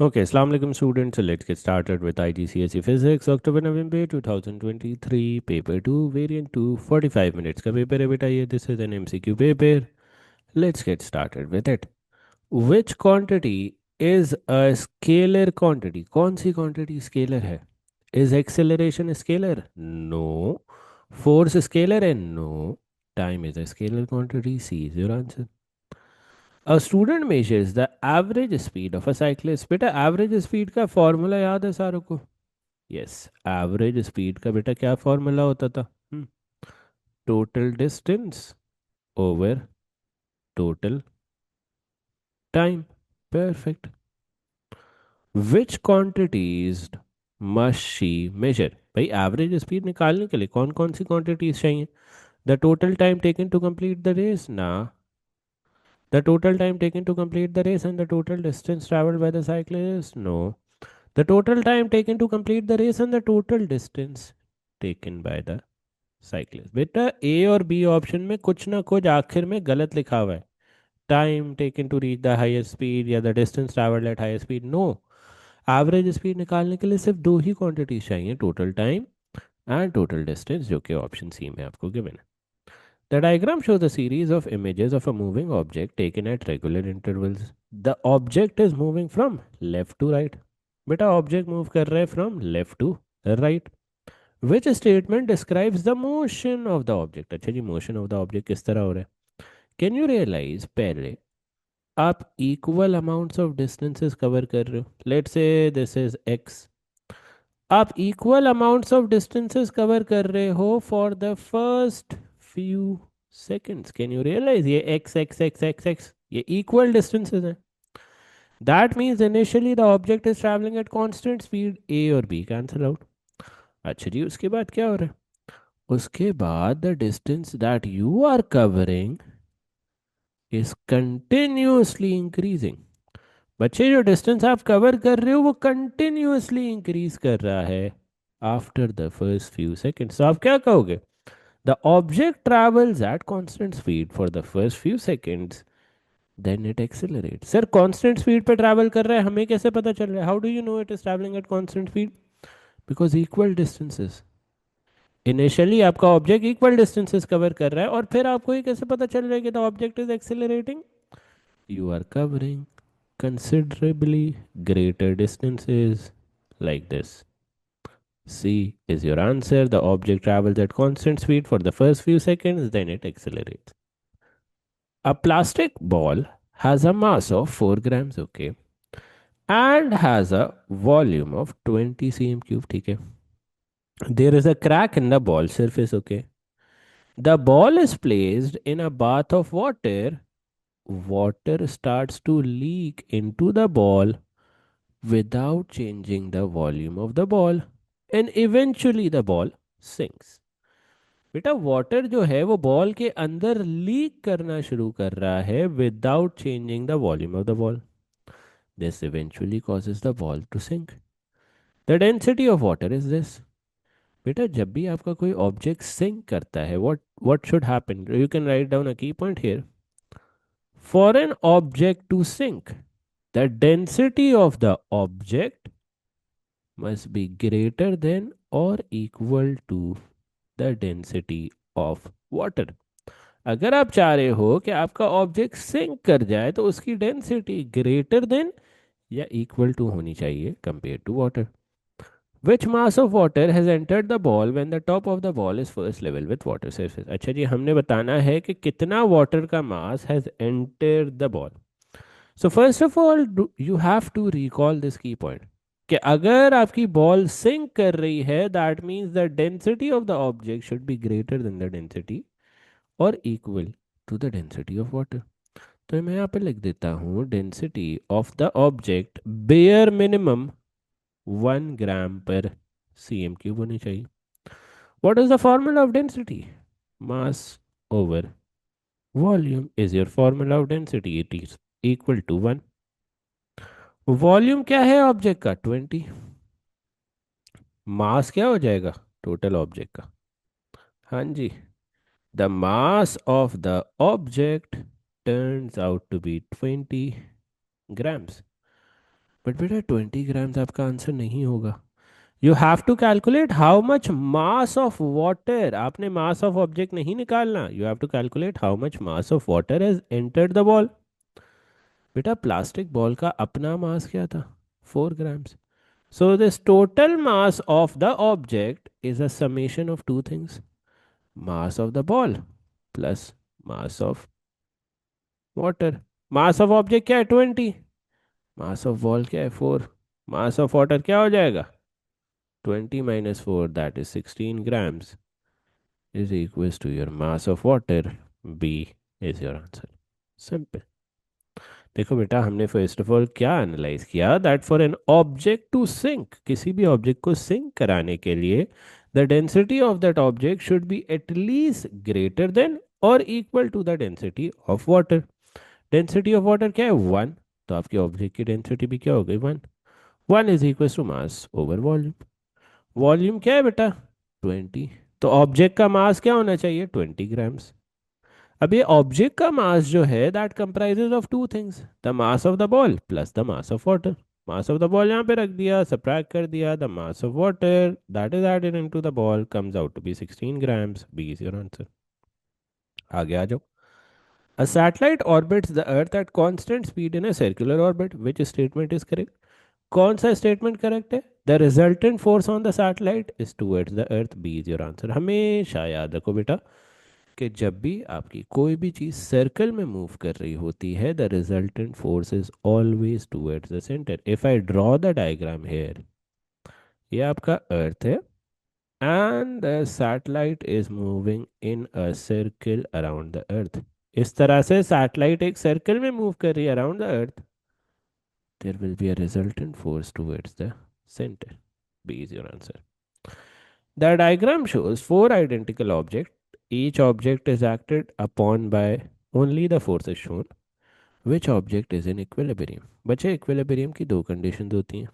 Okay, Assalamu alaikum students. So let's get started with IGCSE Physics, October November 2023, paper 2, variant 2, 45 minutes का paper है बेटा ये. This is an MCQ paper. Let's get started with it. Which quantity is a scalar quantity? कौन सी quantity scalar है? Is acceleration a scalar? No. Force scalar है? No. Time is a scalar quantity. C is your answer. A student measures the average speed of a cyclist. बेटा average speed का formula याद है सारों को? Yes, average speed का बेटा क्या फॉर्मूला होता था? Total distance over total time. Perfect. Which quantities must she measure? भाई एवरेज स्पीड निकालने के लिए कौन कौन सी क्वांटिटीज चाहिए? The total time taken to complete the race ना. The total time taken to complete the race and the total distance travelled by the cyclist no. The total time taken to complete the race and the total distance taken by the cyclist. बेटा ए और B option में कुछ ना कुछ आखिर में गलत लिखा हुआ है. Time taken to reach the highest speed या the distance travelled at highest speed. No. Average speed निकालने के लिए सिर्फ दो ही क्वांटिटीज चाहिए, total time and total distance, जो कि ऑप्शन सी में आपको गिवन है. The diagram shows a series of images of a moving object taken at regular intervals. The object is moving from left to right. बेटा object move कर रहा है from left to right. Which statement describes the motion of the object? अच्छा जी, motion of the object किस तरह हो रहा है? कैन यू रियलाइज, पहले आप equal amounts of distances cover कर रहे हो. Let's say this is X. आप equal amounts of distances cover कर रहे हो for the first few seconds. Can you realize ये X X X X X ये इक्वल डिस्टेंसेस हैं. That means initially the object is travelling at constant speed. A और B cancel out. अच्छा जी, उसके बाद क्या हो रहा है? उसके बाद the distance that you are covering is continuously increasing. बच्चे जो डिस्टेंस आप कवर कर रहे हो वो कंटिन्यूअसली इंक्रीज कर रहा है after the first few seconds. तो आप क्या कहोगे? The object travels at constant speed for the first few seconds, then it accelerate. Sir constant speed पे ट्रैवल कर रहा है, हमें कैसे पता चल रहा है? How do you know it is travelling at constant speed? Because equal distances. Initially आपका ऑब्जेक्ट इक्वल डिस्टेंसेस कवर कर रहा है और फिर आपको ये कैसे पता चल रहा है कि the object is accelerating? You are covering considerably greater distances like this. C is your answer. The object travels at constant speed for the first few seconds, then it accelerates. A plastic ball has a mass of 4 grams, okay, and has a volume of 20 cm cube, okay. There is a crack in the ball surface, okay. The ball is placed in a bath of water. Water starts to leak into the ball without changing the volume of the ball, and eventually the ball sinks. बेटा water जो है वो ball के अंदर leak करना शुरू कर रहा है without changing the volume of the ball. This eventually causes the ball to sink. The density of water is this. बेटा जब भी आपका कोई ऑब्जेक्ट सिंक करता है, what should happen? You can write down a key point here. For an object to sink, the density of the object must be greater than or equal to the density of water. अगर आप चाह रहे हो कि आपका object sink कर जाए तो उसकी डेंसिटी ग्रेटर देन या इक्वल टू होनी चाहिए compare to water. Which mass of water has entered the ball when the top of the ball is first level with water surface? अच्छा जी, हमने बताना है कि कितना वाटर का mass has entered the ball. So first of all you have to recall this key point कि अगर आपकी बॉल सिंक कर रही है that means the density of the object should be greater than the density और equal to the density of water. तो मैं यहाँ पे लिख देता हूँ density of the object bare minimum 1 gram पर सी एम क्यूब होनी चाहिए. What is the formula of density? Mass over volume is your formula of density. It is equal to 1. Volume क्या है ऑब्जेक्ट का? 20. मास क्या हो जाएगा टोटल ऑब्जेक्ट का? हाँ जी, the mass of the object turns out to be 20 grams. But बेटा 20 ग्राम्स आपका आंसर नहीं होगा. You have to calculate how much mass of water. आपने मास ऑफ ऑब्जेक्ट नहीं निकालना. You have to calculate how much mass of water has entered the ball. बेटा plastic ball का अपना मास क्या था? 4 grams. So this total mass of the object is a summation of two things. Mass of the ball plus mass of water. Mass of object क्या है? 20. Mass of ball क्या है? 4. मास of water क्या हो जाएगा? 20 - 4, that is 16 grams, is equals to your mass of water. B is your answer. Simple. देखो बेटा, हमने फर्स्ट ऑफ ऑल क्या एनालाइज किया, that for an object to sink, किसी भी ऑब्जेक्ट को सिंक कराने के लिए the density of that object should be at least greater than और equal to the density of water. Density of water क्या है? 1. तो आपके ऑब्जेक्ट की डेंसिटी भी क्या हो गई? 1. 1 is equal to mass over volume. Volume क्या है बेटा? 20. तो ऑब्जेक्ट का मास क्या होना चाहिए? 20 ग्राम्स. अब ये ऑब्जेक्ट का मास जो है that comprises of two things, the mass of the ball plus the mass of water. Mass of the ball यहाँ पे रख दिया, सब्ट्रैक्ट कर दिया, the mass of water that is added into the ball comes out to be 16 grams. B is your answer. आगे आ जाओ. A satellite orbits the earth at constant speed in a circular orbit. Which statement is correct? कौन सा statement correct है? The resultant force on the satellite is towards the earth. B is your answer. हमेशा याद रखो बेटा कि जब भी आपकी कोई भी चीज सर्कल में मूव कर रही होती है, the resultant force is always towards the centre. If I draw the diagram hair, ये आपका अर्थ है and the satellite is moving in a circle around the earth. इस तरह से सैटेलाइट एक सर्कल में मूव कर रही है around the earth. there will be a resultant force towards the center. B is your answer. The diagram shows four identical objects. Each object is acted upon by only the forces shown. Which object is in equilibrium? बच्चे equilibrium की दो conditions होती हैं.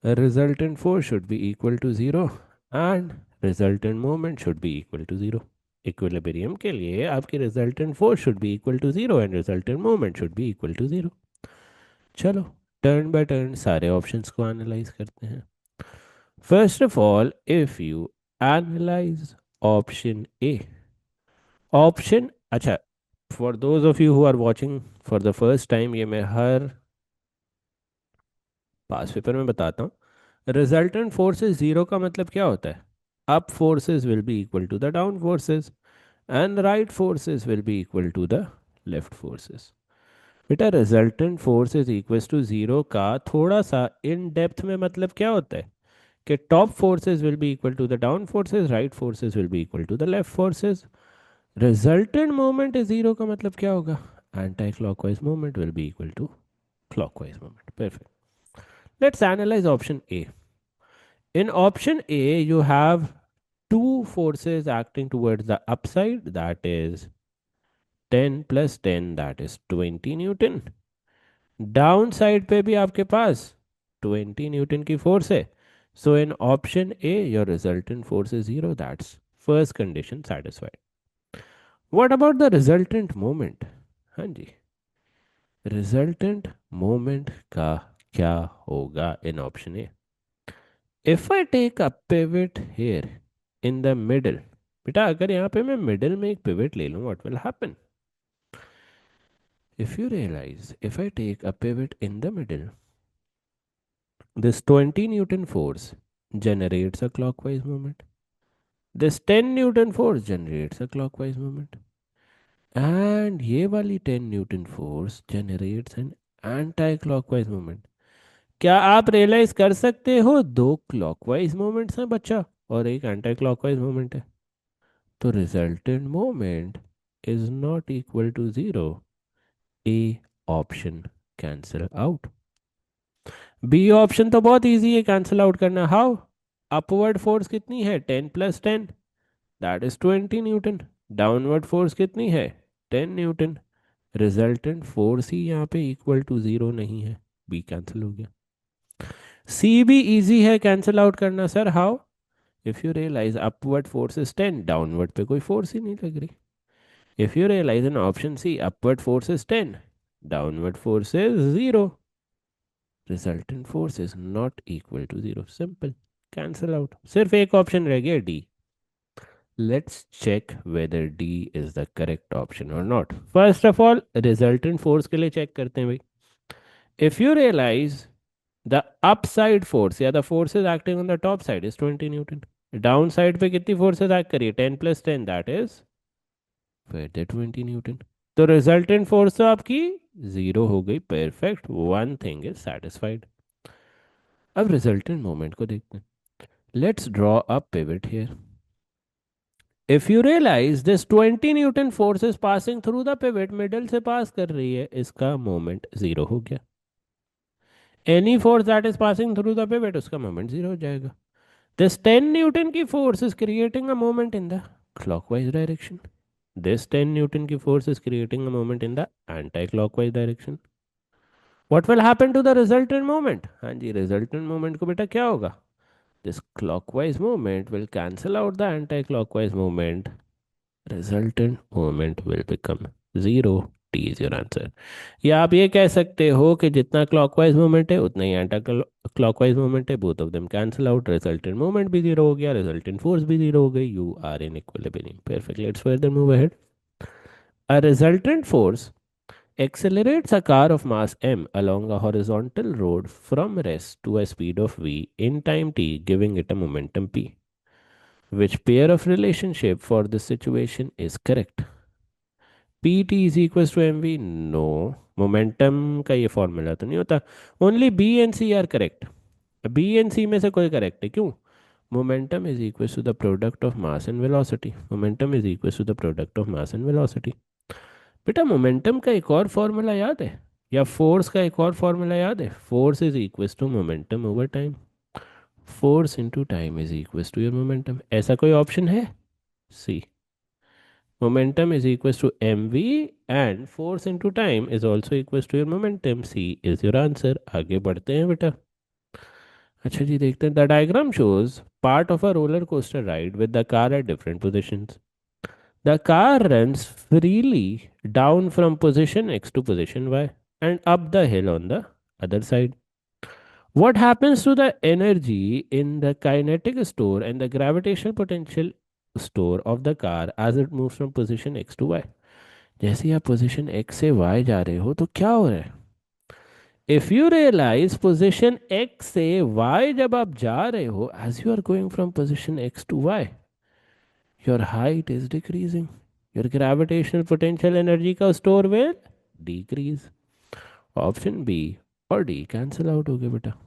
A resultant force should be equal to zero and resultant moment should be equal to zero. Equilibrium के लिए आपकी resultant force should be equal to zero and resultant moment should be equal to zero. चलो turn by turn सारे options को analyse करते हैं. First of all, if you analyse option A. Option, अच्छा, for those of you who are watching for the first time, ये मैं हर पास paper में बताता हूँ. रिजल्टेंट फोर्सेस जीरो का मतलब क्या होता है? Up forces will be equal to the down forces and right forces will be equal to the left forces. बेटा resultant force is equal to zero का थोड़ा सा इन डेप्थ में मतलब क्या होता है कि top forces will be equal to the down forces, right forces will be equal to the left forces. Resultant moment is zero का मतलब क्या होगा? Anti clockwise moment will be equal to clockwise moment. Perfect. Let's analyse option A. In option A, you have two forces acting towards the upside, that is 10 plus 10, that is 20 Newton. Downside पे भी आपके पास 20 Newton की force है. So in option A, your resultant force is zero. That's first condition satisfied. What about the resultant moment? हाँ जी, resultant moment का क्या होगा in option A? If I take a pivot here in the middle, बेटा अगर यहाँ पे मैं middle में एक pivot ले लूँ, what will happen? If you realize, if I take a pivot in the middle, this 20 Newton force generates a clockwise movement. This 10 Newton force generates a clockwise movement. And ये वाली 10 Newton force generates an anti-clockwise movement. क्या आप realise कर सकते हो दो clockwise moments हैं बच्चा और एक एंटी क्लॉकवाइज मोमेंट है? तो resultant moment is not equal to zero. A option cancel out. B option तो बहुत इजी है कैंसिल आउट करना. हाउ? अपवर्ड फोर्स कितनी है? 10 plus 10, that is 20 newton. Downward force कितनी है? 10 न्यूटन. रिजल्टेंट फोर्स ही यहाँ पे इक्वल टू जीरो नहीं है. बी कैंसिल हो गया. सी भी इजी है कैंसिल आउट करना. Sir how? If you realise upward force is 10, downward पे कोई फोर्स ही नहीं लग रही. If you realise in option C, upward force is 10, downward force is 0. Resultant force is not equal to zero, simple, cancel out. सिर्फ एक option रह गया, D. Let's check whether D is the correct option और not. First of all resultant force के लिए check करते हैं भाई। If you realise the upside force या the forces acting on the top side is 20 newton, down side पे कितनी forces act करिए, 10 प्लस 10 दैट इज फिर 20 न्यूटन। तो रिजल्टेंट फोर्स तो आपकी जीरो हो गई, perfect, one thing is satisfied. अब रिजल्टेंट मोमेंट को देखते हैं। Let's draw a pivot here. If you realise this 20 newton force is passing through the pivot, middle से पास कर रही है, इसका मोमेंट जीरो हो गया। Any force that is passing through the pivot, उसका मोमेंट जीरो हो जाएगा। दिस 10 न्यूटन की force is creating a moment in the clockwise direction. This 10 newton की force is creating a moment in the anti clockwise direction. What will happen to the resultant moment? हाँ जी, resultant moment को बेटा क्या होगा? This clockwise moment will cancel out the anti clockwise moment, resultant moment will become zero. T is your answer. या आप ये कह सकते हो कि जितना क्लॉकवाइज मोमेंट है उतना ही एंटी क्लॉकवाइज मोमेंट है, both of them cancel out, resultant moment भी जीरो हो गया, रिजल्टेंट फोर्स भी जीरो हो गई, you are in equilibrium. Perfect, let's further move ahead. A resultant force accelerates a car of mass m along a horizontal road from rest to a speed of v in time t, giving it a momentum p. Which pair of relationship for this situation is correct? P T is equal to M V, no, momentum का ये formula तो नहीं होता। Only B and C are correct. B and C में से कोई correct है, क्यों? Momentum is equal to the product of mass and velocity. Momentum is equal to the product of mass and velocity. बेटा momentum का एक और formula याद है, या फोर्स का एक और फॉर्मूला याद है? Force is equal to momentum over time. Force into time is equal to your momentum. ऐसा कोई ऑप्शन है? सी। Momentum is equals to mv and force into time is also equals to your momentum. C is your answer. आगे बढ़ते हैं बेटा। अच्छा जी, देखते हैं। The diagram shows part of a roller coaster ride with the car at different positions. The car runs freely down from position X to position Y and up the hill on the other side. What happens to the energy in the kinetic store and the gravitational potential store of the car as it moves from position X to Y? जैसे ही आप position X से Y जा रहे हो तो क्या हो रहा है? If you realise position X से वाई जब आप जा रहे हो, as you are going from position X to Y, your height is decreasing, your gravitational potential energy का store will decrease. Option B और डी कैंसिल आउट हो गए बेटा।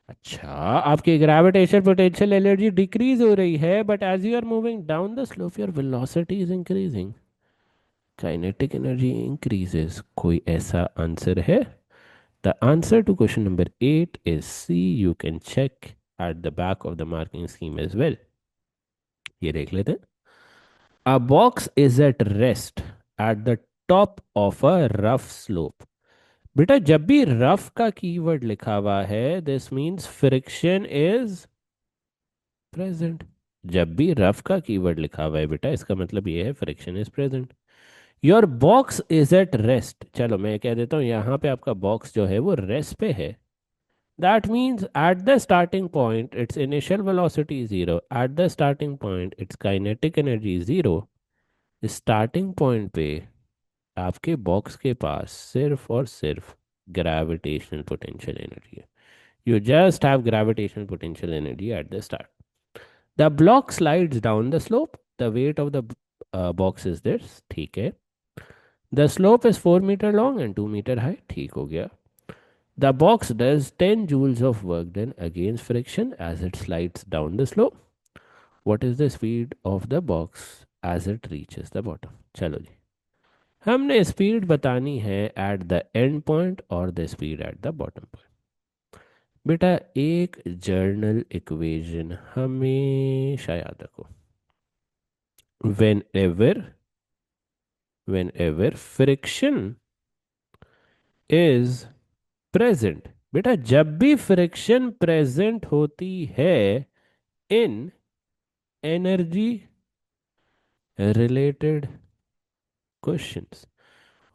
अच्छा, आपकी ग्रेविटेशनल पोटेंशियल एनर्जी डिक्रीज हो रही है, but as you are moving down the slope your velocity is increasing, kinetic energy increases. कोई ऐसा आंसर है? The answer to question number 8 is C. You can check at the back of the marking scheme as well. ये देख लेते हैं। A box is at rest at the top of a rough slope. बेटा जब भी rough का keyword लिखा हुआ है, this means friction is present. जब भी रफ का कीवर्ड लिखा हुआ है बेटा, इसका मतलब ये है friction is present. Your box is at rest, चलो मैं कह देता हूँ यहाँ पे आपका बॉक्स जो है वो रेस्ट पे है। That means at the starting point, its initial velocity is zero. At the starting point, its kinetic energy is zero. Starting point पे आपके बॉक्स के पास सिर्फ और सिर्फ ग्रेविटेशनल पोटेंशियल एनर्जी है। You just have gravitational potential energy at the start. The block slides down the slope, the weight of the box is this, ठीक है। The slope is 4 metre long and 2 metre high, ठीक हो गया। The box does 10 joules of work done against friction as it slides down the slope. What is the speed of the box as it reaches the bottom? चलो जी, हमने speed बतानी है eight the end point और the speed at the bottom point. बेटा एक general equation हमेशा याद रखो। whenever whenever friction is present, बेटा जब भी फ्रिक्शन प्रेजेंट होती है इन energy related questions,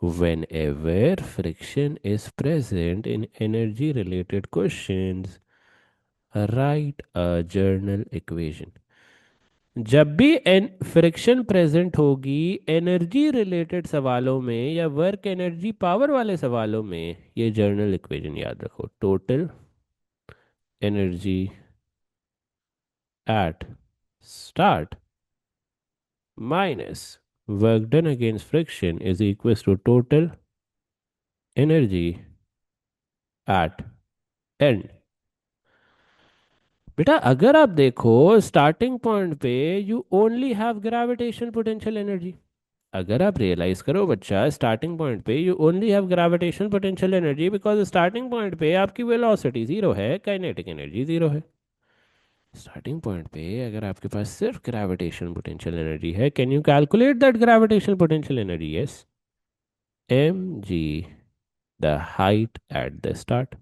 Whenever friction is present in energy related questions, write a journal equation. जब भी एन फ्रिक्शन प्रेजेंट होगी एनर्जी रिलेटेड सवालों में या वर्क एनर्जी पावर वाले सवालों में, ये जर्नल इक्वेशन याद रखो। Total energy at start minus work done against friction is equal to total energy at end. बेटा अगर आप देखो स्टार्टिंग पॉइंट पे you only have gravitation potential energy. अगर आप रियलाइज करो बच्चा, स्टार्टिंग पॉइंट पे you only have gravitation potential energy because starting point पे आपकी वेलोसिटी जीरो है, काइनेटिक एनर्जी जीरो है। स्टार्टिंग पॉइंट पे अगर आपके पास सिर्फ ग्रेविटेशन पोटेंशियल एनर्जी है, can you calculate that gravitation potential energy? Yes, m g the height at the start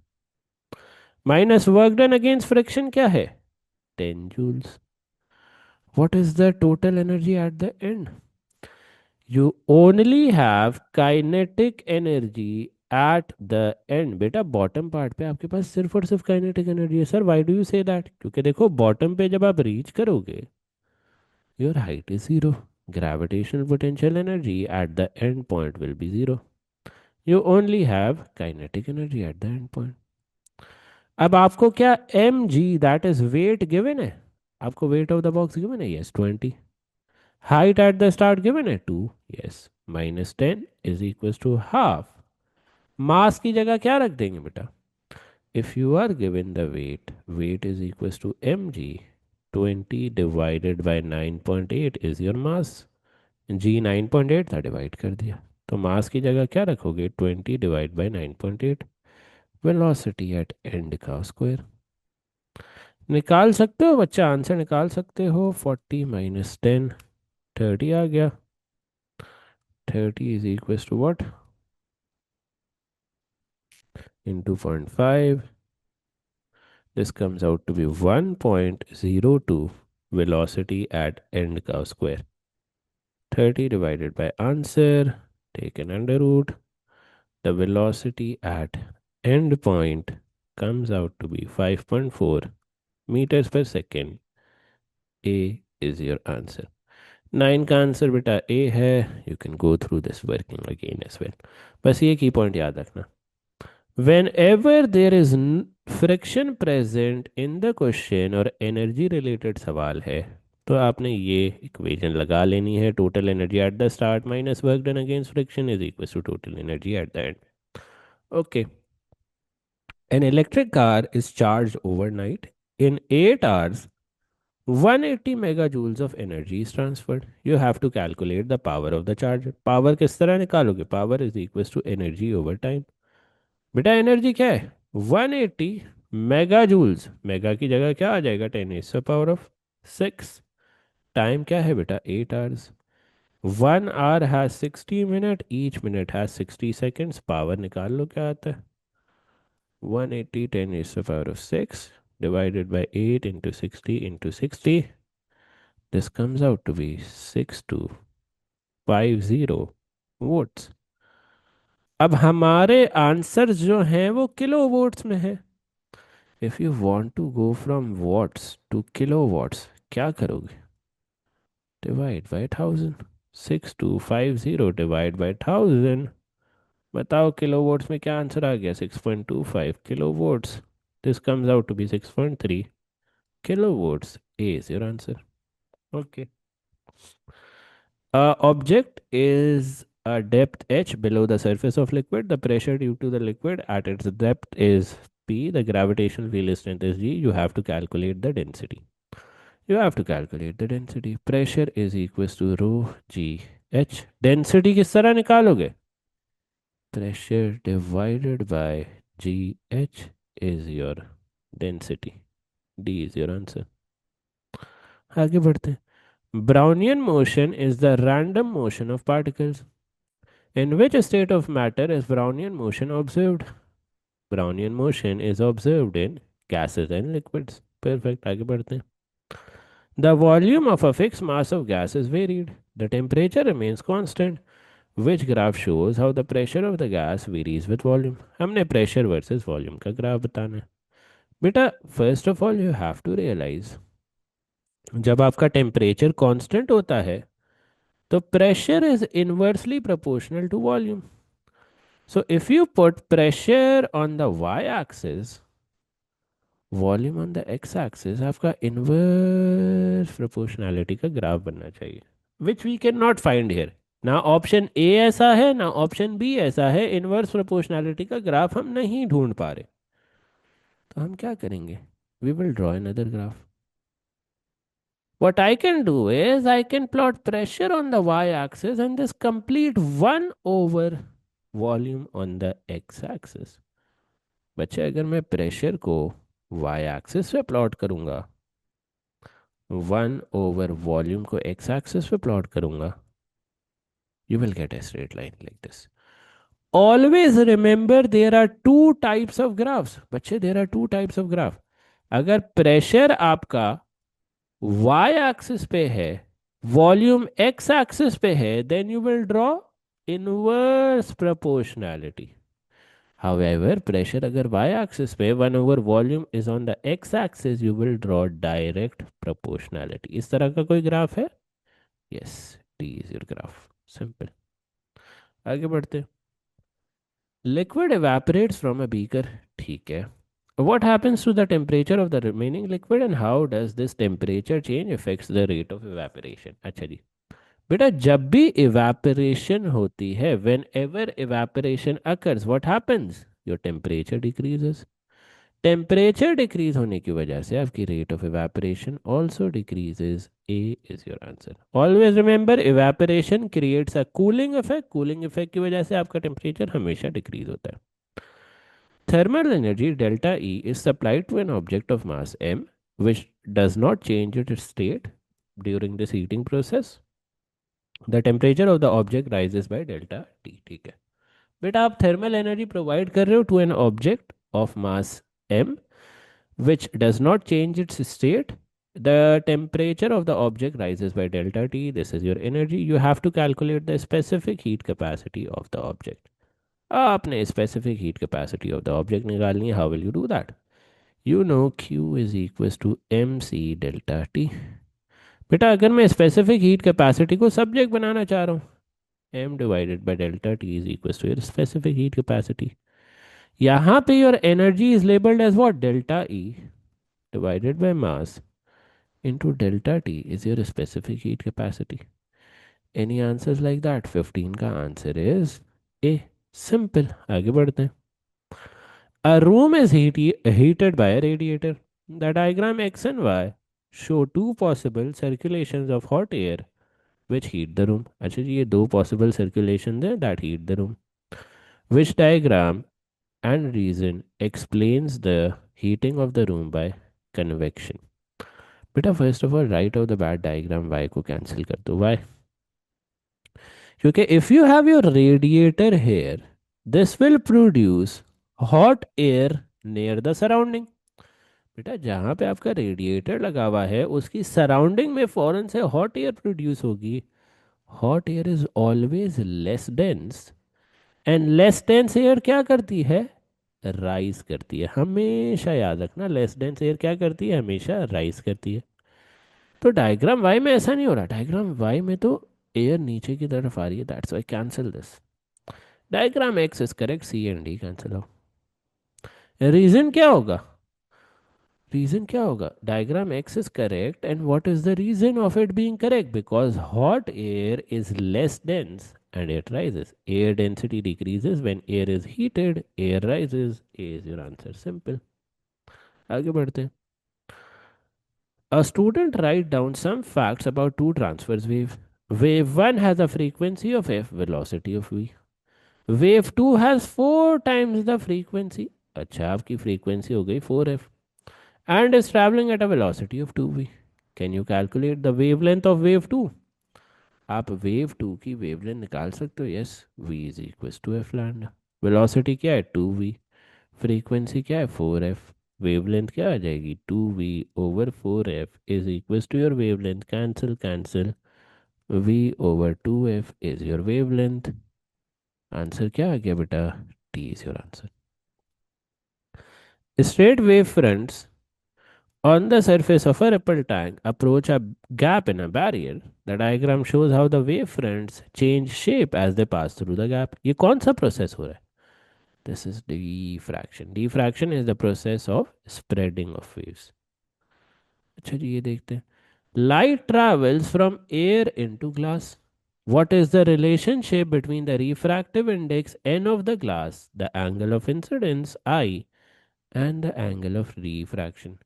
minus work done against friction क्या है, 10 joules। What is the total energy at the end? You only have kinetic energy at the end। बेटा bottom part पे आपके पास सिर्फ और सिर्फ kinetic energy है। Sir why do you say that? क्योंकि देखो बॉटम पे जब आप रीच करोगे your height is zero, gravitational potential energy at the end point will be zero. You only have kinetic energy at the end point. अब आपको क्या m g that is weight given है? आपको weight of the box given है, yes 20। Height at the start given है 2, yes, minus 10 is equals to half। मास की जगह क्या रख देंगे बेटा? If you are given the weight, weight is equals to M G, 20 divided by 9.8 is your mass. G 9.8 था, divide कर दिया, तो मास की जगह क्या रखोगे? 20 divide by 9.8, velocity at and का स्क्वायर। निकाल सकते हो बच्चा, आंसर निकाल सकते हो। 40 माइनस 10, 30 आ गया। 30 is equals to what? Into 0.5. This comes out to be 1.02 velocity at end curve square. 30 divided by answer, take an under root. The velocity at end point comes out to be 5.4 meters per second। A is your answer। 9 का answer बेटा A है। You can go through this working again as well. बस ये की point याद रखना, whenever there is friction present in the question और energy related सवाल है, तो आपने ये इक्वेशन लगा लेनी है। Total energy at the start minus work done against friction is equal to total energy at the end. Okay, an electric car is charged overnight in 8 hours, 180 megajoules of energy is transferred। You have to calculate the power of the charger। Power किस तरह निकालोगे? Power is equal to energy over time. बेटा energy क्या है? 180 mega joules. Mega की जगह क्या आ जाएगा? 10⁻⁶। टाइम क्या है बेटा? 8 hours। 1 hour has 60 minute, each minute has 60 seconds। Power निकाल लो क्या आता है? 180 10⁻⁶ divided by 8 into 60 into 60। This comes out to be 6250 votes. अब हमारे आंसर जो हैं वो किलो वोट्स में है। If you want to go from watts to kilowatts, क्या करोगे? Divide by 1000। 6250 divide by 1000। बताओ किलो वोट्स में क्या आंसर आ गया? 6.25 kilowatts. This comes out to be 6.3 kilowatts. A is your answer. Okay, object is a depth h below the surface of liquid। The pressure due to the liquid at its depth is P। The gravitational field strength is G। You have to calculate the density। You have to calculate the density। Pressure is equals to rho G H। Density किस तरह निकालोगे? Pressure divided by G H is your density। D is your answer। आगे बढ़ते हैं। Brownian motion is the random motion of particles। In which state of matter is Brownian motion observed? Brownian motion is observed in gases and liquids। Perfect, आगे बढ़ते हैं। The volume of a fixed mass of gas is varied। The temperature remains constant। Which graph shows how the pressure of the gas varies with volume. हमने pressure versus volume का graph बताना है। बेटा first of all you have to realise, जब आपका temperature constant होता है तो pressure is inversely proportional to volume. So if you put pressure on the y axis, volume on the x axis, आपका इनवर्स प्रोपोर्शनैलिटी का graph बनना चाहिए, which we can not find here. ना option A ऐसा है ना option B ऐसा है, इनवर्स प्रोपोर्शनैलिटी का ग्राफ हम नहीं ढूंढ पा रहे। तो हम क्या करेंगे, we will draw another graph. What I can do is I can plot pressure on the y-axis and this complete 1 over volume on the x-axis। बच्चे अगर मैं प्रेशर को y-axis पे प्लॉट करूंगा, 1 over वॉल्यूम को x-axis पे plot करूंगा, you will get a straight line like this। Always remember there are two types of graphs। बच्चे there are two types of graph। अगर प्रेशर आपका y एक्सिस पे है, वॉल्यूम x एक्सिस पे है, then you will draw inverse proportionality. However pressure अगर y axis पे, 1 over volume is on the x axis, you will draw direct proportionality. इस तरह का कोई ग्राफ है? Yes, T is your graph. Simple. आगे बढ़ते। Liquid evaporates from a beaker. ठीक है। What happens to the temperature of the remaining liquid and how does this temperature change affects the rate of evaporation? अच्छा जी, बेटा जब भी evaporation होती है, whenever evaporation occurs, what happens? Your temperature decreases। Temperature decrease होने की वजह से आपकी rate of evaporation also decreases। A is your answer। Always remember evaporation creates a cooling effect। Cooling effect की वजह से आपका टेम्परेचर हमेशा डिक्रीज होता है। Thermal energy delta E is supplied to an object of mass m which does not change its state during this heating process। The temperature of the object rises by delta T। ठीक है बेटा, आप thermal energy provide कर रहे हो to an object of mass m which does not change its state, the temperature of the object rises by delta T। This is your energy। You have to calculate the specific heat capacity of the object। आपने specific heat capacity of the object निकालनी है। How will you do that? You know Q is equal to m c delta T. बेटा अगर मैं specific heat capacity को subject बनाना चाह रहा हूँ, m divided by delta T is equal to your specific heat capacity. यहाँ पे your energy is labelled as what? Delta E divided by mass into delta T is your specific heat capacity. Any answers like that? 15 का answer is a. Simple. आगे बढ़ते हैं। A room is heated by a radiator। The diagram X and Y show two possible circulations of hot air which heat the room। अच्छा जी, ये दो possible circulations हैं that heat the room। Which diagram and reason explains the heating of the room by convection? बेटा first of all write off the bad diagram y को cancel कर दो। y, क्योंकि if you have your radiator here, this will produce hot air near the surrounding. बेटा जहाँ पे आपका radiator लगा हुआ है उसकी सराउंडिंग में फौरन से हॉट एयर प्रोड्यूस होगी। Hot air is always less dense, and less dense air क्या करती है? राइज करती है। हमेशा याद रखना, लेस डेंस एयर क्या करती है? हमेशा राइज करती है। तो डायग्राम वाई में ऐसा नहीं हो रहा। डायग्राम वाई में तो एयर नीचे की तरफ आ रही है, that's why cancel this. Diagram X is correct, C and D cancel हो। रीजन क्या होगा? रीजन क्या होगा? Diagram X is correct and what is the reason of it being correct? Because hot air is less dense and it rises। Air density decreases when air is heated, air rises। A is your answer। Simple। आगे बढ़ते हैं। A student write down some facts about two transverse wave। Wave 1 has a frequency of f, velocity of v। Wave 2 has 4 times the frequency। अच्छा, आपकी frequency हो गई 4f and is traveling at a velocity of 2v। Can you calculate the wavelength of wave 2? आप wave 2 की wavelength निकाल सकते हो। Yes, v is equals to f lambda. Velocity क्या है? 2v। फ्रीक्वेंसी क्या है? 4f। वेवलेंथ क्या आ जाएगी? 2v over 4f is equals to your wavelength। Cancel cancel, V over 2f is your wavelength. Answer क्या आ गया बेटा? T is your answer. Straight wave fronts on the surface of a ripple tank approach a gap in a barrier. The diagram shows how the wave fronts change shape as they pass through the gap. ये कौन सा process हो रहा है? This is diffraction. Diffraction is the process of spreading of waves. अच्छा जी, ये देखते हैं. Light travels from air into glass. What is the relationship between the refractive index n of the glass, the angle of incidence I, and the angle of refraction?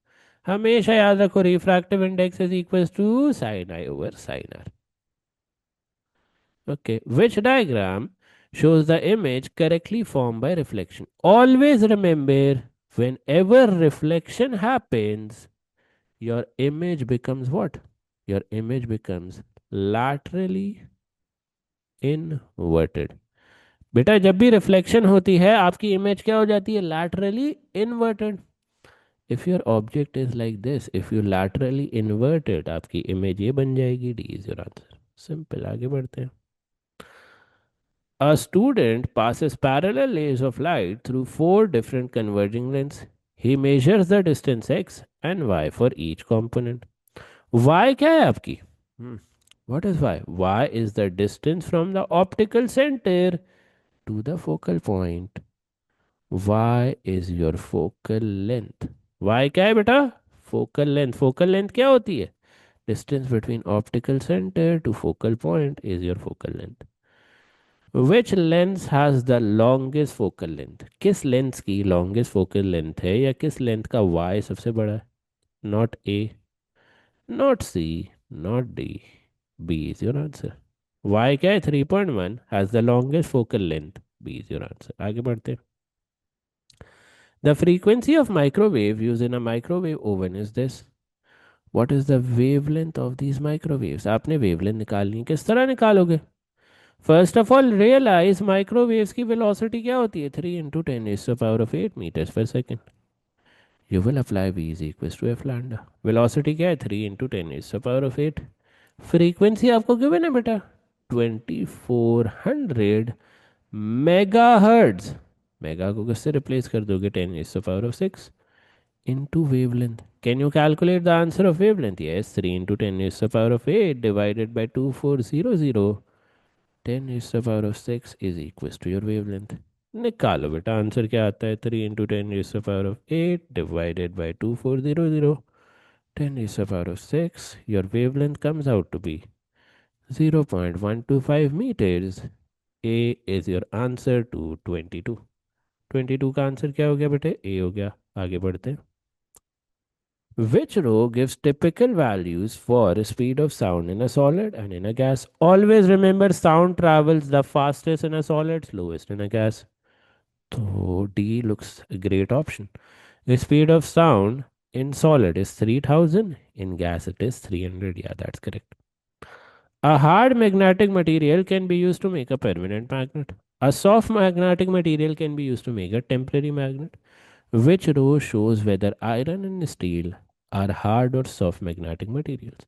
हमेशा याद रखो, refractive index is equals to sin I over sin R. Okay, which diagram shows the image correctly formed by reflection? Always remember, whenever reflection happens, your image becomes what? Your image becomes laterally inverted. बेटा जब भी reflection होती है आपकी image क्या हो जाती है? Laterally inverted. If your object is like this, if you laterally inverted, आपकी इमेज ये बन जाएगी. D is your answer. Simple. आगे बढ़ते हैं. A student passes parallel rays of light through four different converging lens. He measures the distance x and y for each component. Y क्या है आपकी? What is y? Y is the distance from the optical center to the focal point. Y is your focal length. Y क्या है बेटा? Focal length. Focal length क्या होती है? Distance between optical center to focal point is your focal length. Which lens has the longest focal length? किस lens की longest focal length है, या किस लेंथ का y सबसे बड़ा है? Not A, not C, not D. B is your answer. Y क्या है? 3.1 has the longest focal length. B is your answer. आगे बढ़ते हैं. The frequency of microwave used in a microwave oven is this. What is the wavelength of these microwaves? आपने wavelength निकालनी है. किस तरह निकालोगे? First of all realise microwaves की वेलोसिटी क्या होती है? 3 इंटू 10⁸ मीटर्स पर second. You will apply v is equal to f lambda. Velocity क्या है? 3 इंटू 10⁸. फ्रीक्वेंसी आपको गिवन है बेटा 2400 मेगा हर्ट्ज. मेगा को किससे रिप्लेस कर दोगे? 10⁶ into wavelength. Can you calculate the answer of wavelength? Yes, 3 into 10⁸ divided by 2400. 10⁶ is equals to your wavelength. निकालो बेटा आंसर क्या आता है? 3 into 10⁸ divided by 2400. 10⁶, your wavelength comes out to be 0.125 meters. A is your answer to 22. 22 का answer क्या हो गया बेटे? A हो गया. आगे बढ़ते हैं. Which row gives typical values for speed of sound in a solid and in a gas? Always remember, sound travels the fastest in a solid, slowest in a gas. So D looks a great option. The speed of sound in solid is 3000, in gas it is 300. Yeah, that's correct. A hard magnetic material can be used to make a permanent magnet. A soft magnetic material can be used to make a temporary magnet. Which row shows whether iron and steel are hard or soft magnetic materials?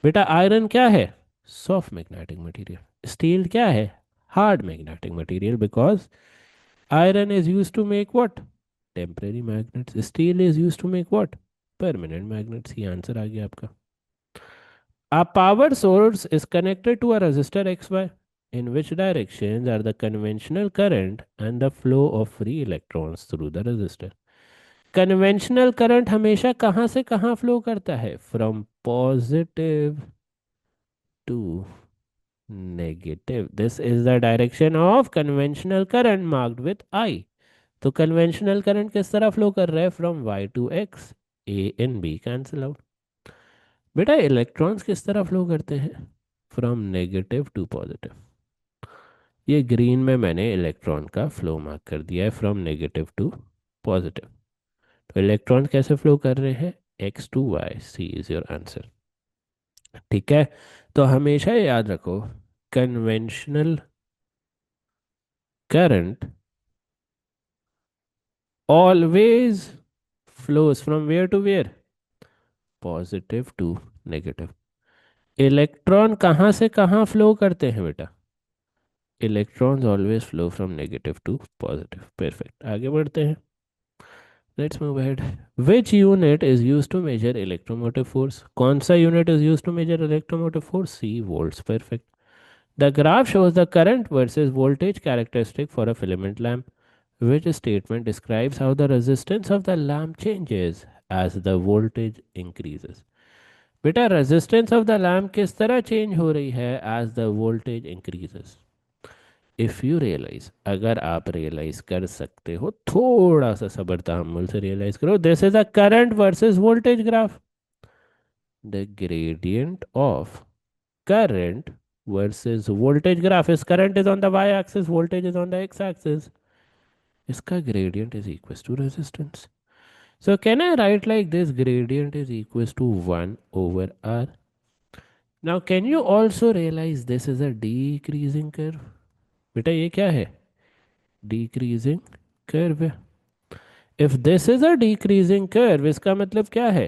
बेटा iron क्या है? Soft magnetic material. Steel क्या है? Hard magnetic material. Because iron is use to make what? Temporary magnets. Steel is use to make what? Permanent magnets. ये answer आ गया आपका. A power source is connected to a resistor XY. In which directions are the conventional current and the flow of free electrons through the resistor? Conventional current हमेशा कहाँ से कहाँ flow करता है? From positive to negative. This is the direction of conventional current marked with I. तो conventional current किस तरह flow कर रहा है? From Y to X. A and B cancel out. बेटा इलेक्ट्रॉन्स किस तरह फ्लो करते हैं? From negative to positive. ये ग्रीन में मैंने इलेक्ट्रॉन का फ्लो मार्क कर दिया है, फ्रॉम नेगेटिव टू पॉजिटिव. तो इलेक्ट्रॉन कैसे फ्लो कर रहे हैं? X to y. C is your answer. ठीक है. तो हमेशा याद रखो, conventional current always flows from where to where? Positive to negative. Electron कहाँ से कहाँ फ्लो करते हैं बेटा? Electrons always flow from negative to positive. Perfect, आगे बढ़ते हैं। Let's move ahead. Which unit is use to measure electromotive force? कौन सा unit is use to measure electromotive force? C, volts. Perfect. The graph shows the current versus voltage characteristic for a filament lamp. Which statement describes how the resistance of the lamp changes as the voltage increases? बेटा resistance of the lamp किस तरह change हो रही है as the voltage increases? If you realise, अगर आप realise कर सकते हो, थोड़ा सा सब्र तहम्मुल से रियलाइज करो, this is a current versus voltage graph. The gradient of current versus voltage graph is current is on the y-axis, voltage is on the x-axis. इसका gradient is equals to resistance. So can I write like this? Gradient is equals to 1 over r. Now can you also realize this is a decreasing curve? बेटा ये क्या है? Decreasing curve है. If this is a decreasing curve, इसका मतलब क्या है?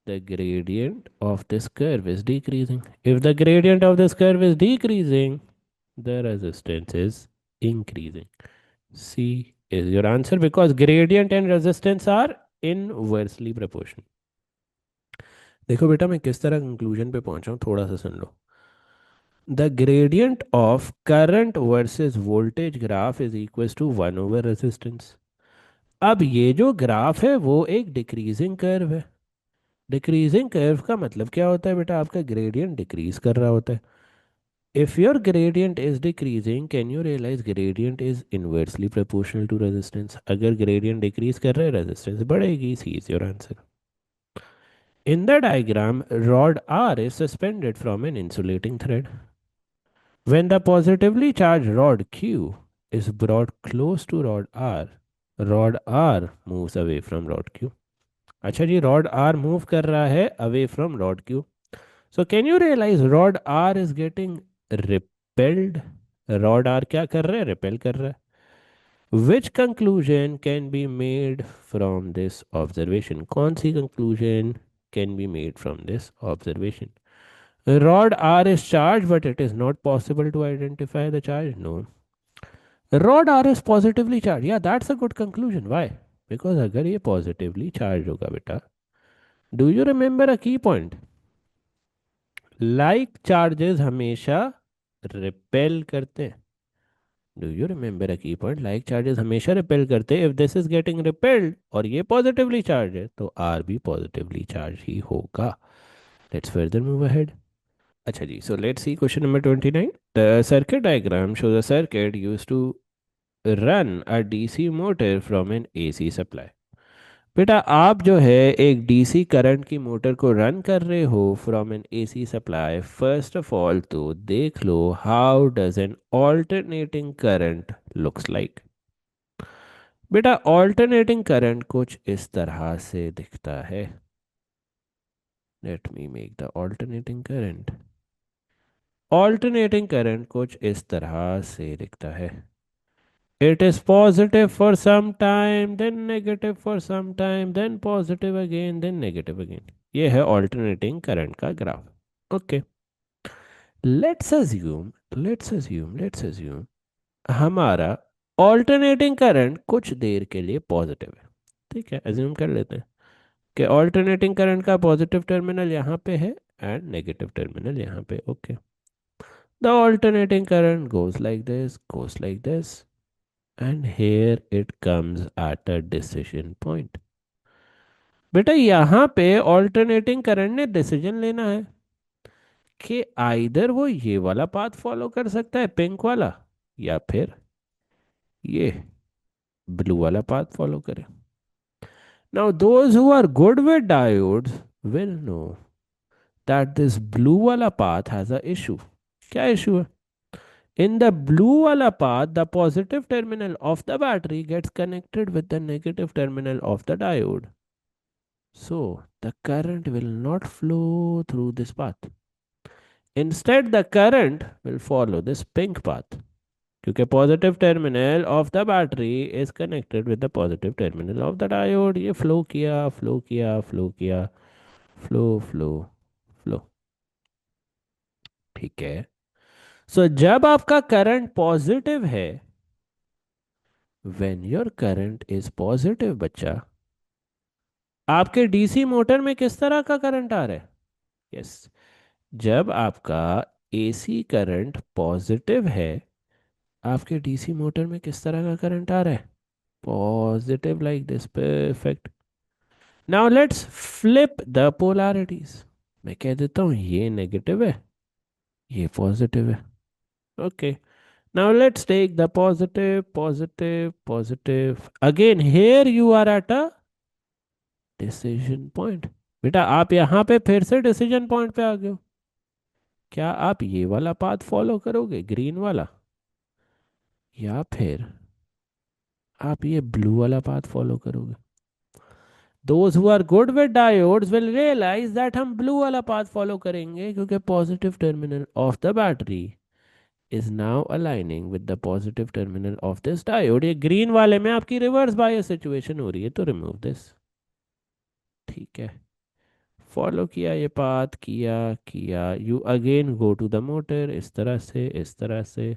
The gradient of this curve is decreasing. If the gradient of this curve is decreasing, the resistance is increasing. C is your answer because gradient and resistance are inversely proportional. देखो बेटा मैं किस तरह conclusion पे पहुंचा हूं, थोड़ा सा सुन लो। The gradient of current versus voltage graph is equal to 1/रेजिस्टेंस। अब ये जो ग्राफ है वो एक डिक्रीजिंग कर्व है। डिक्रीजिंग कर्व का मतलब क्या होता है बेटा? आपका ग्रेडियंट डिक्रीज कर रहा होता है। If your gradient is decreasing, can you realize gradient is inversely proportional to resistance? अगर gradient decrease कर रहा है, resistance बढ़ेगी। C is your answer. In the diagram, rod R is suspended from an insulating thread. When the positively charged rod Q is brought close to rod R moves away from rod Q. अच्छा जी, rod R move कर रहा है away from rod Q. So can you realize rod R is getting repelled? Rod R क्या कर रहा है? Repel कर रहा है। Which conclusion can be made from this observation? कौन सी conclusion can be made from this observation? Rod R is charge but it is not possible to identify the charge. No, rod R is positively charge. Yeah that's a good conclusion. Why? Because अगर ये positively charge होगा बेटा, do you remember a key point? Like charges हमेशा repel करते हैं। Do you remember a key point? Like charges हमेशा repel करते हैं। If this is getting repelled और ये पॉजिटिवली चार्ज है तो आर भी पॉजिटिवली चार्ज ही होगा। Let's further move ahead. अच्छा जी, so let's see question number 29। The circuit diagram shows a circuit used to run a DC motor from an AC supply. बेटा आप जो है एक डीसी करंट की मोटर को रन कर रहे हो from an AC supply. First of all तो देख लो how does an alternating current looks like. बेटा ऑल्टरनेटिंग करंट कुछ इस तरह से दिखता है। Let me make the alternating current. Alternating current कुछ इस तरह से दिखता है। It is positive for some time, then negative for some time, then positive again, then negative again. ये है alternating current का ग्राफ। ओके, लेट्स अज्यूम हमारा alternating current कुछ देर के लिए पॉजिटिव है। ठीक है, अज्यूम कर लेते हैं कि alternating current का पॉजिटिव टर्मिनल यहाँ पे है एंड नेगेटिव टर्मिनल यहाँ पे। Okay, the alternating current goes like this, and here it comes at a decision point. बेटा यहाँ पे ऑल्टरनेटिंग करंट ने डिसीजन लेना है कि आइदर वो ये वाला पाथ फॉलो कर सकता है, पिंक वाला, या फिर ये ब्लू वाला पाथ फॉलो करे। Now those who are good with diodes will know that this blue वाला पाथ हैज अ इशू। क्या इशू है? In the blue wala path, the positive terminal of the battery gets connected with the negative terminal of the diode. So the current will not flow through this path. Instead, the current will follow this pink path. क्योंकि positive terminal of the battery is connected with the positive terminal of the diode. ये flow किया, flow किया, flow किया, flow, flow, flow. ठीक है। सो जब आपका current positive है, when your current is positive बच्चा, आपके डीसी मोटर में किस तरह का करंट आ रहा है? यस, जब आपका एसी करंट पॉजिटिव है, आपके डीसी मोटर में किस तरह का करंट आ रहा है? Positive, like this, perfect. Now let's flip the polarities. मैं कह देता हूं ये नेगेटिव है, ये पॉजिटिव है। Okay, now let's take the positive, positive, positive. Again here you are at a decision point. बेटा आप यहां पे फिर से डिसीजन पॉइंट पे आ गए हो। क्या आप ये वाला पाथ फॉलो करोगे, ग्रीन वाला, या फिर आप ये ब्लू वाला पाथ फॉलो करोगे? Those who are good with diodes will realize that हम ब्लू वाला पाथ फॉलो करेंगे, क्योंकि positive terminal of the battery is now aligning with the positive terminal of this diode। ये ग्रीन वाले में आपकी रिवर्स बायस सिचुएशन हो रही है, तो रिमूव दिस। ठीक है, फॉलो किया ये पाथ, किया किया, you again go to the motor, इस तरह से, इस तरह से।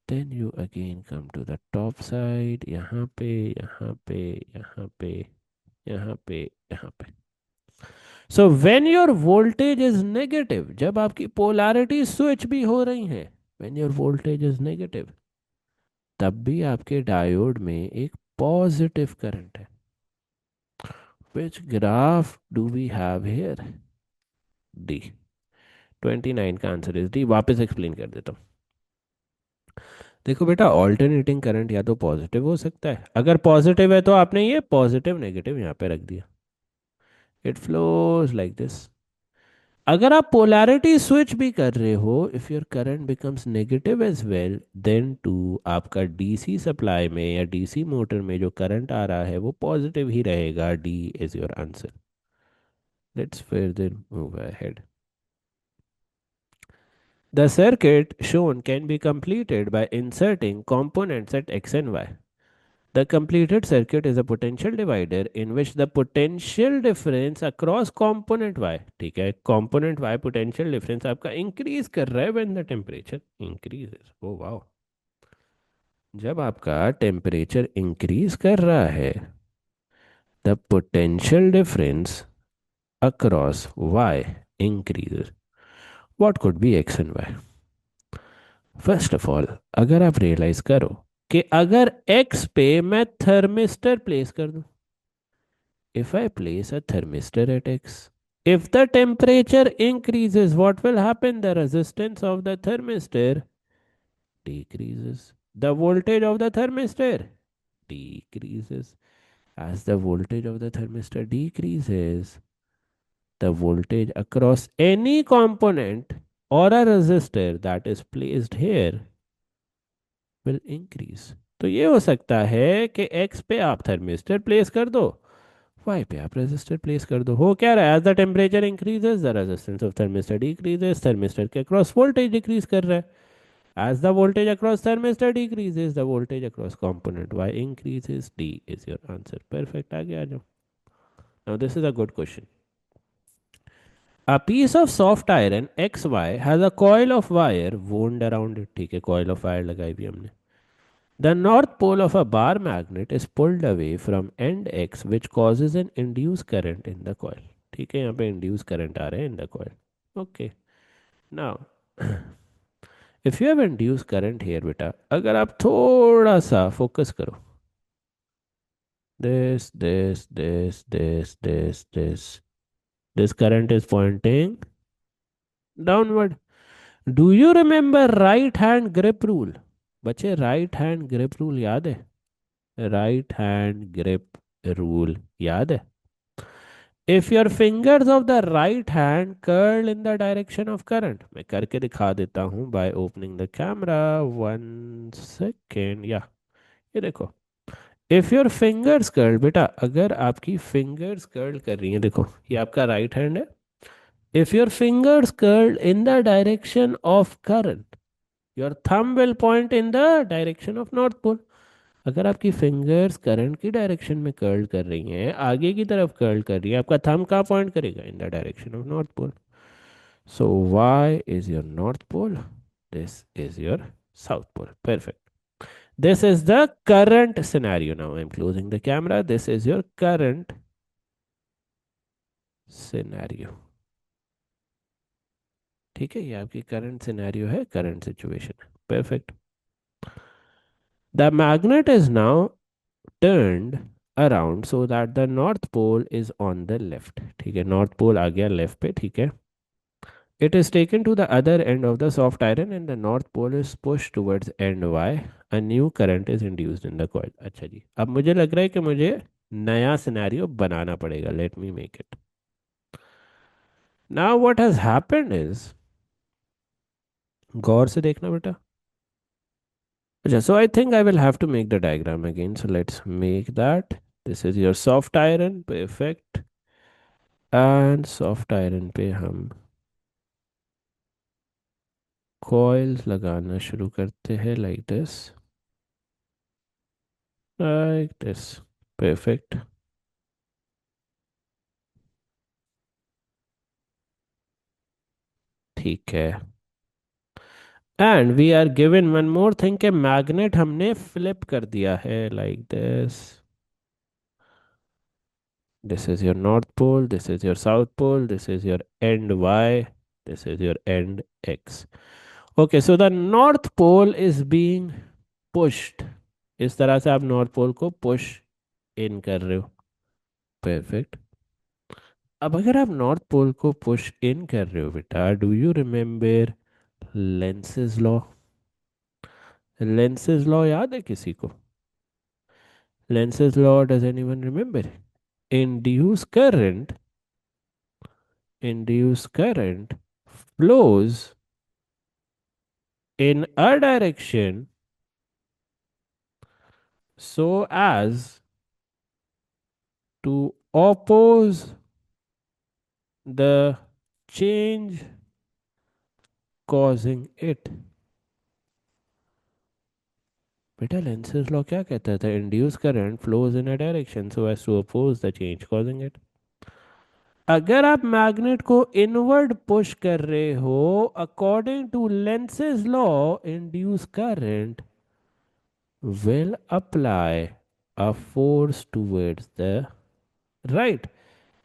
Then you again come to the top side, यहाँ पे, यहाँ पे, यहाँ पे, यहाँ पे, यहाँ पे। So when your voltage is negative, जब आपकी पोलैरिटी स्विच भी हो रही है, when your voltage is negative, तब भी आपके डायोड में एक पॉजिटिव करंट है। Which graph do we have here? D. 29 का आंसर इज डी। वापस एक्सप्लेन कर देता हूँ। देखो बेटा, ऑल्टरनेटिंग करंट या तो पॉजिटिव हो सकता है, अगर पॉजिटिव है तो आपने ये पॉजिटिव नेगेटिव यहाँ पे रख दिया, इट फ्लोज लाइक दिस। अगर आप पोलैरिटी स्विच भी कर रहे हो, if your current becomes negative as well, then too आपका डीसी सप्लाई में या डीसी मोटर में जो करंट आ रहा है वो पॉजिटिव ही रहेगा। D is your answer. Let's further move ahead. The circuit shown can be completed by inserting components at x and y. The completed circuit is a potential divider in which the potential difference across component y, ठीक है, component y potential difference आपका increase कर रहा है when the temperature increases। oh wow, जब आपका temperature increase कर रहा है, the potential difference across y increases। what could be x and y? First of all, अगर आप रियलाइज करो कि अगर x पे मैं थर्मिस्टर प्लेस कर दूं, if I place a thermistor at x, if the temperature increases, what will happen? The resistance of the thermistor decreases. The voltage of the thermistor decreases. As the voltage of the thermistor decreases, the voltage across any component or a resistor that is placed here will increase। तो ये हो सकता है कि x पे आप thermistor place कर दो, y पे आप रेजिस्टर प्लेस कर दो। हो क्या रहा है? As the temperature increases the resistance of thermistor decreases, thermistor के अक्रॉस वोल्टेज डिक्रीज कर रहा है। As the voltage across thermistor decreases, the voltage across component y increases. D is your answer. Perfect, आगे आ जाओ। Now this is a good question. A piece of soft iron XY has a coil of wire wound around it। ठीक है, coil of wire लगाई भी हमने। The north pole of a bar magnet is pulled away from end X, which causes an induced current in the coil। ठीक है, यहाँ पे induced current आ रहे हैं in the coil। Okay, now if you have induced current here बेटा, अगर आप थोड़ा सा फोकस करो, this current is pointing downward। Do you remember right hand grip rule? बच्चे, right hand grip rule याद है? right hand grip rule याद है? If your fingers of the right hand curl in the direction of current, मैं करके दिखा देता हूँ by opening the camera, 1 second, या ये देखो। If your fingers curl, बेटा अगर आपकी fingers curl कर रही हैं, देखो ये आपका right hand है। If your fingers curl in the direction of current, your thumb will point in the direction of north pole। अगर आपकी फिंगर्स करंट की डायरेक्शन में कर्ल कर रही हैं, आगे की तरफ कर्ल कर रही है, आपका थंब कहाँ पॉइंट करेगा? In the direction of north pole. So y is your north pole, this is your south pole. Perfect. This is the current scenario. Now I'm closing the camera. This is your current scenario. ठीक है, ये आपकी current scenario है, current situation है. Perfect. The magnet is now turned around so that the north pole is on the left. ठीक है, north pole आ गया left पे. ठीक है. It is taken to the other end of the soft iron and the north pole is pushed towards end Y. A new current is induced in the coil. अच्छा जी, अब मुझे लग रहा है कि मुझे नया सिनेरियो बनाना पड़ेगा. Let me make it. Now what has happened is, गौर से देखना बेटा. अच्छा, so I think I will have to make the diagram again. So let's make that. This is your soft iron. Perfect. And soft iron पे हम coils लगाना शुरू करते हैं like this. Like this. Perfect. ठीक है. And we are given one more thing कि magnet हमने flip कर दिया है like this. This is your north pole, this is your south pole, this is your end Y, this is your end X. Okay, so the north pole is being pushed. इस तरह से आप north pole को push in कर रहे हो. Perfect. अब अगर आप नॉर्थ पोल को पुश इन कर रहे हो बेटा, do you remember lenses law? Lenses law याद है किसी को? Lenses law, does anyone remember? induced current induced current flows in a direction so as to oppose the change causing it. बेटा लेंसेज लॉ क्या कहता था? Induce current flows in a direction so as to oppose the change causing it. अगर आप magnet को inward push कर रहे हो, according to Lenz's law, induce current will apply a force towards the right.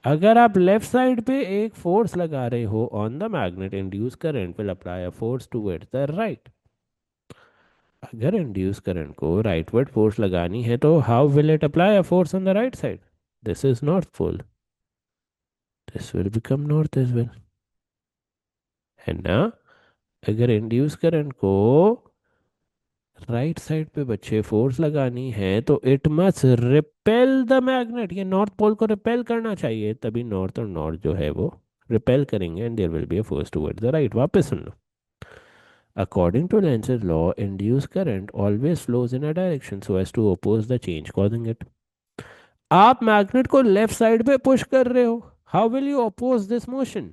अगर आप लेफ्ट साइड पे एक फोर्स लगा रहे हो on the magnet, induce current will apply a force towards the right. अगर इंड्यूस करंट को राइटवर्ड फोर्स लगानी है तो how will it apply a force on the right side? This is north pole, this will become north as well, है ना? अगर induce current को right side पे बच्चे फोर्स लगानी है तो it must repel the magnet. ये नॉर्थ पोल को रिपेल करना चाहिए, तभी नॉर्थ और नॉर्थ जो है वो रिपेल करेंगे and there will be a force towards the right. वापस सुन लो. According to Lenz's law, induce current always flows in a direction so as to oppose the change causing it. आप magnet को left side पे push कर रहे हो, how will you oppose this motion?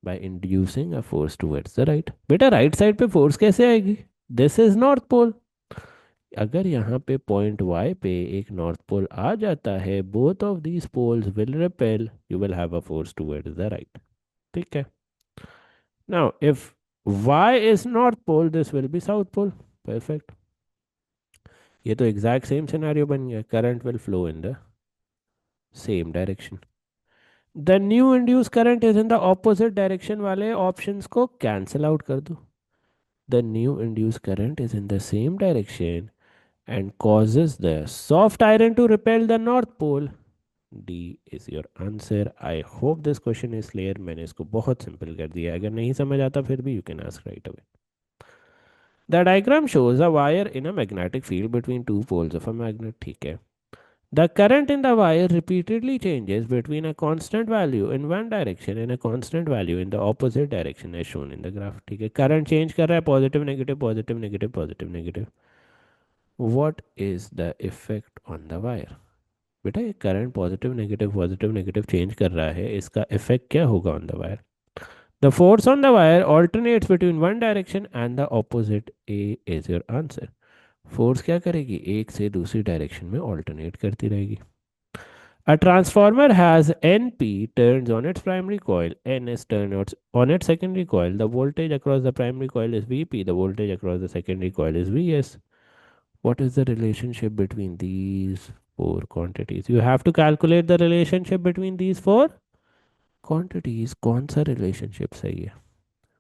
By inducing a force towards the right. बेटा right side पे force कैसे आएगी? This is north pole. अगर यहाँ पे पॉइंट y पे एक नॉर्थ पोल आ जाता है, both of these poles will repel, you will have a force towards the right. ठीक है. Now if y is north pole, this will be south pole. Perfect. ये तो एग्जैक्ट सेम सिनेरियो बन गया. Current will flow in the same direction. The new induce current is in the opposite direction वाले options को cancel out कर दो. The new induce current is in the same direction and causes the soft iron to repel the north pole. D is your answer. I hope this question is clear. मैंने इसको बहुत simple कर दिया. अगर नहीं समझ आता फिर भी you can ask right away. The diagram shows a wire in a magnetic field between two poles of a magnet. ठीक है. The current in the wire repeatedly changes between a constant value in one direction and a constant value in the opposite direction as shown in the graph. ठीक है. Current change कर रहा है, positive negative positive negative positive negative. What is the effect on the wire? बेटा ये current positive negative change कर रहा है, इसका इफेक्ट क्या होगा on the wire? The force on the wire alternates between one direction and the opposite. A is your answer. Force क्या करेगी? एक से दूसरी डायरेक्शन में ऑल्टरनेट करती रहेगी. A transformer has NP turns on its primary coil, NS turns on its secondary coil. The voltage across the primary coil is VP, the voltage across the secondary coil is VS. What is the relationship between these four quantities? You have to calculate the relationship between these four quantities. कौन सा relationship सही है?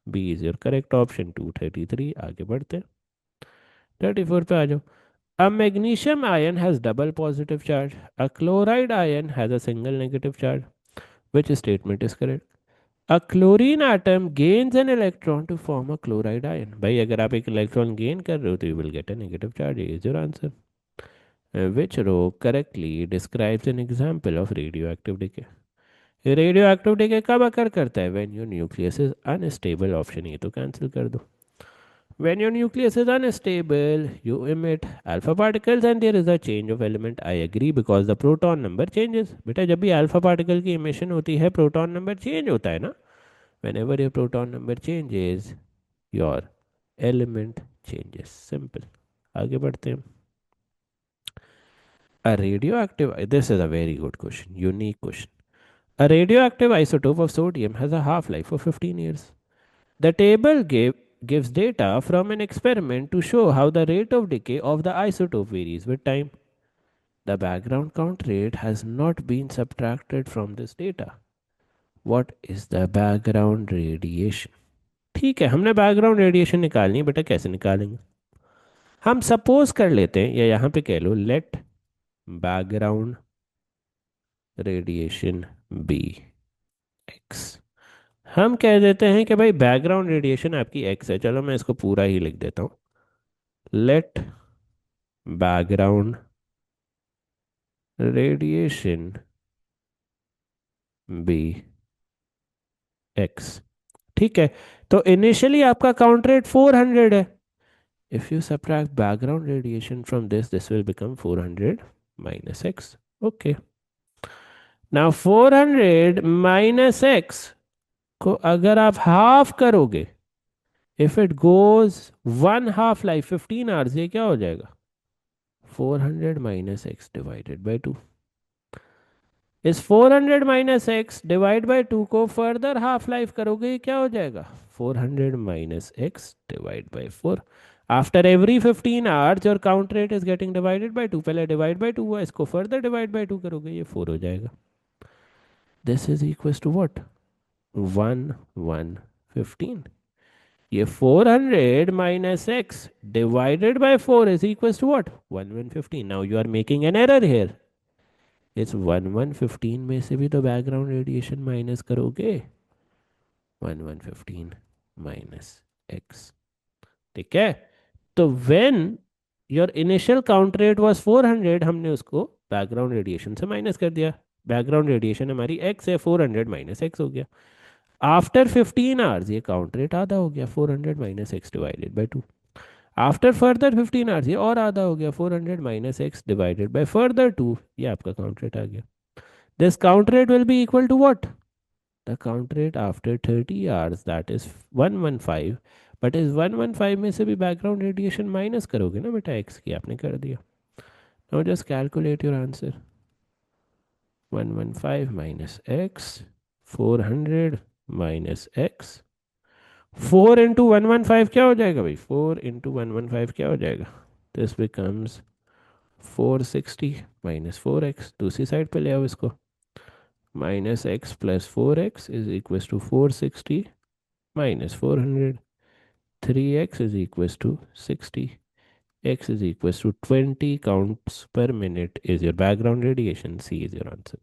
B is your correct option. 233. आगे बढ़ते हैं. 34 पे आ जाओ. A magnesium ion has double positive charge. A chloride ion has a single negative charge. Which statement is correct? A chlorine atom gains an electron to form a chloride ion. भाई अगर आप एक electron gain कर रहे हो तो you will get a negative charge. A is your answer. Which row correctly describes an example of radioactive decay? Radio decay कब अकर करता है? When your nucleus is unstable. Option ये तो कैंसिल कर दो. When your nucleus is unstable, you emit alpha particles and there is a change of element. I agree because the proton number changes. बेटा जब भी alpha particle की emission होती है proton number change होता है ना. Whenever your proton number changes, your element changes. Simple. आगे बढ़ते हैं. A radioactive, this is a very good question, unique question. A radioactive isotope of sodium has a half-life of 15 years. The table gives data from an experiment to show how the rate of decay of the isotope varies with time. The background count rate has not been subtracted from this data. What is the background radiation? ठीक है, हमने background radiation निकालनी है. बेटा कैसे निकालेंगे? हम suppose कर लेते हैं या यहाँ पे कह लो let background radiation be X. हम कह देते हैं कि भाई बैकग्राउंड रेडिएशन आपकी एक्स है. चलो मैं इसको पूरा ही लिख देता हूँ. Let background radiation be x. ठीक है, तो इनिशियली आपका काउंट रेट 400 है. If you subtract background radiation from this will become 400 minus x. Okay, now 400 minus x को अगर आप हाफ करोगे, if it goes one half life 15 hours, ये क्या हो जाएगा? 400 माइनस एक्स डिवाइडेड बाई 2. इस 400 माइनस एक्स डिवाइड बाई 2 को फर्दर हाफ लाइफ करोगे, ये क्या हो जाएगा? 400 minus x divide by 4. After every 15 hours your count rate is getting divided by 2. पहले डिवाइड बाई 2 हुआ, इसको फर्दर डिवाइड बाई 2 करोगे, ये 4 हो जाएगा. This is equal to what? 1,115. ये 400 minus x divided by 4 is equal to what? 1,115. Now you are making an error here. इस 1,115 में से भी तो बैकग्राउंड रेडिएशन माइनस करोगे. 1,115 माइनस एक्स. ठीक है, तो when your initial count rate was 400, हमने उसको बैकग्राउंड रेडिएशन से माइनस कर दिया. बैकग्राउंड रेडिएशन हमारी एक्स है, 400 माइनस एक्स हो गया. आफ्टर 15 आवर्स ये काउंट रेट आधा हो गया, 400 minus x divided by 2. After further 15 hours ये और आधा हो गया, 400 minus x divided by further 2. ये आपका काउंट रेट आ गया. This count rate will be equal to what? The count rate after 30 hours, that is 115. But इस 115 में से भी बैकग्राउंड रेडिएशन माइनस करोगे ना बेटा, एक्स की आपने कर दिया. Now just calculate your answer. 115 minus x, 400 minus x. 4 into 115 क्या हो जाएगा भाई? 4 इंटू 115 क्या हो जाएगा? This becomes 460 minus 4x. दूसरी साइड पे ले आओ इसको. Minus x plus 4x is equal to 460 minus 400. 3x is equals to 60. X is equals to 20 counts per minute is your background radiation. C is your answer.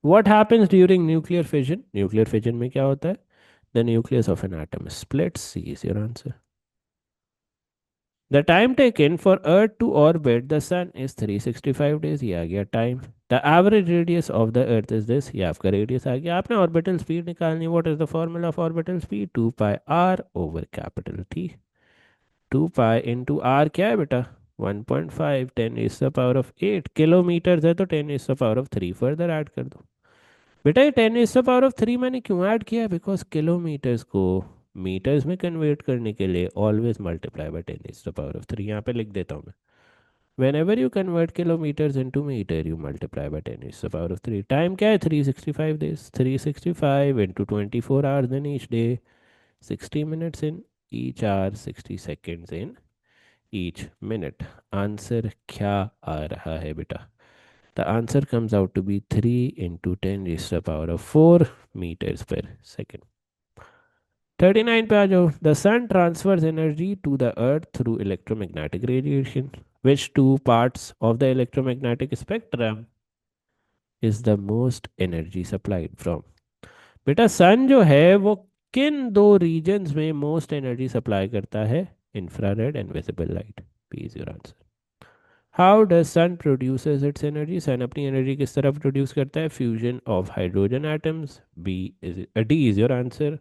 What happens during nuclear fission? Nuclear fission में क्या होता है? The nucleus of an atom splits. C is your answer. The time taken for Earth to orbit the Sun is 365 days. ये आ गया time. The average radius of the Earth is this. ये आपका radius आ गया. आपने orbital speed निकालनी. What is the formula of orbital speed? 2 pi r over capital T. 2 pi into r क्या है बेटा? 1.5. 10 is the power of 8 kilometre है, तो 10 is the power of 3 further add कर दो. बेटा ये 10 is the power of 3 मैंने क्यों ऐड किया? बिकॉज किलोमीटर्स को मीटर्स में कन्वर्ट करने के लिए always multiply by 10 is the power of 3. यहाँ पे लिख देता हूँ मैं. Whenever you convert kilometers into meter, you multiply by 10 is the power of 3. Time क्या है? 365 days. 365 into 24 hours in each day. 60 minutes in each hour. 60 seconds in each minute. Answer क्या आ रहा है बेटा? The answer comes out to be 3 into 10 is the power of 4 meters per second. 39 पे आ जाओ. The sun transfers energy to the earth through electromagnetic radiation. Which two parts of the electromagnetic spectrum is the most energy supplied from? बेटा सन जो है वो किन दो regions में most energy supply करता है? Infrared and visible light. P is your answer. How does sun produces its energy? Sun अपनी एनर्जी किस तरह प्रोड्यूस करता है? Fusion of hydrogen atoms. B is D is your answer.